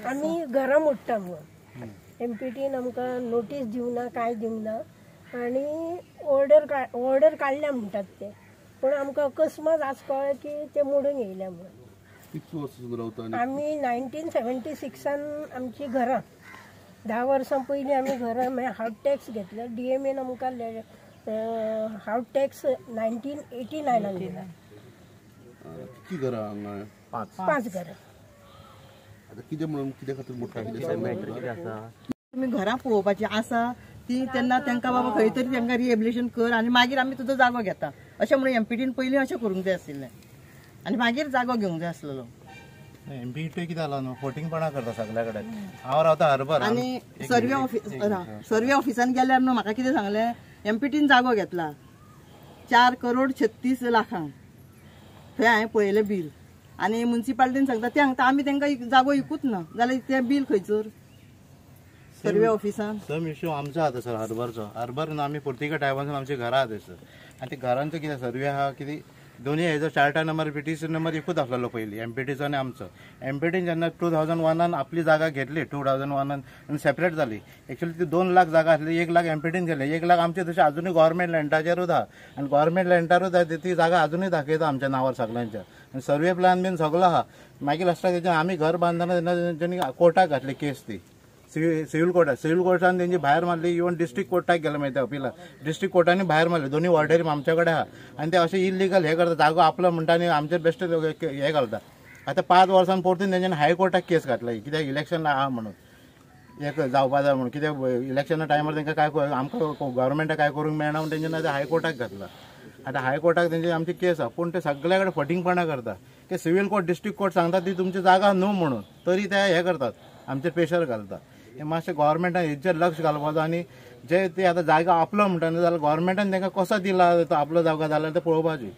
आम्ही घरा मोडटा मग MPT आमकां नोटीस दिवना काय दिवना आणि ऑर्डर काढल्या म्हणतात ते, पण आमकां अकस्मात आज कळ्ळें की ते मोडून येयल्या म्हणून. किती वर्ष सुरू रावता? आम्ही 1976 आमची घरां 10 वर्सां पयलीं आमी घरां हावस टॅक्स घेतले. DMAन आमकां हावस टॅक्स 1989 दिला. किती घरां हांगा? 5 घरां. आता कितें म्हणून कित्या खातीर मोडटा? तुम्ही घरां पळोवपाची आसा ती तेन्ना तांकां बाबा खंय तरी तांकां रिहेबिलिटेशन कर आनी मागीर आमी तुजो जागो घेता अशें म्हणून MPTन पयलीं अशें करूंक जाय आशिल्लें आनी मागीर जागो घेवंक जाय आसलेलो. MPT कितें जालो न्हू, फोटिंग पणा करता सगळ्या कडेन. हांव रावता हरबर आनी सर्वे ऑफिसान गेल्यार न्हू म्हाका कितें सांगलें, MPTन जागो घेतला 4,36,00,000 थंय हांवें पळयलें बील आनी म्युन्सिपालिटीन सांगता ते सांगता आमी तांकां जागो विकूच ना जाल्यार तें बील खंयचर सर्वे ऑफिसान. सम इश्यू आमचो आहा सर हरबरचो. हरबर आमी पुर्तिका टायमासून आमची घरां आहा थंयसर आनी त्या घरांचो कितें सर्वे आहा कितें दोन्ही हेजो चार्टर नंबर PTC नंबर एकूच आसलेलो पयलीं MPTचो आनी आमचो. MPTन जेन्ना 2001 आपली जागा घेतली 2001 आनी सेपरेट जाली. एक्चुअली ती 2 लाख जागा आसली, 1 लाख MPTन गेले, 1 लाख आमचे तशें अजूनय गव्हर्मेंट लँडाचेरूच आहा आनी गव्हर्मेंट लँडारूच आहा ती जागा अजूनय दाखयता आमच्या नांवार सगळ्यांच्या आनी सर्वे प्लॅन बीन सगळो आहा. मागीर लास्टाक तेजें आमी घर बांदतना तेन्ना तेंच्यांनी कोर्टाक घातली केस ती सिव्हिल कोर्टान तेंची भायर मारली. इवन डिस्ट्रिक्ट कोर्टाक गेले माहिती अपिला डिस्ट्रिक्ट कोर्टांनी भायर मारली. दोन्ही ऑर्डरी आमच्या कडेन आहा आनी ते अशें इलिगल हे करता जागो आपलो म्हणटा आनी आमचे बेस्ट हे घालता. आतां 5 वर्सां परतून तेंच्यांनी हायकोर्टाक केस घातला कित्याक इलेक्शन आहा म्हणून एक जावपा जाय म्हणून कित्याक इलेक्शना टायमार तांकां काय आमकां गव्हर्मेंटाक काय करूंक मेळना म्हणून तेंच्यांनी आतां हायकोर्टाक घातला. आतां हायकोर्टाक तेंची आमची केस आहा पूण ते सगळ्या कडेन फटिंगपणा करता की सिव्हिल कोर्ट डिस्ट्रिक्ट कोर्ट सांगता ती तुमची जागा न्हू म्हणून तरी ते हे करतात आमचेर प्रेशर घालता. हे मातशें गव्हर्मेंटान हेचेर लक्ष घालपाचो आनी जे ते आतां जागा आपलो म्हणटा न्हू जाल्यार गव्हर्मेंटान तांकां कसो दिला तो आपलो जागा जाल्यार ते पळोवपाची.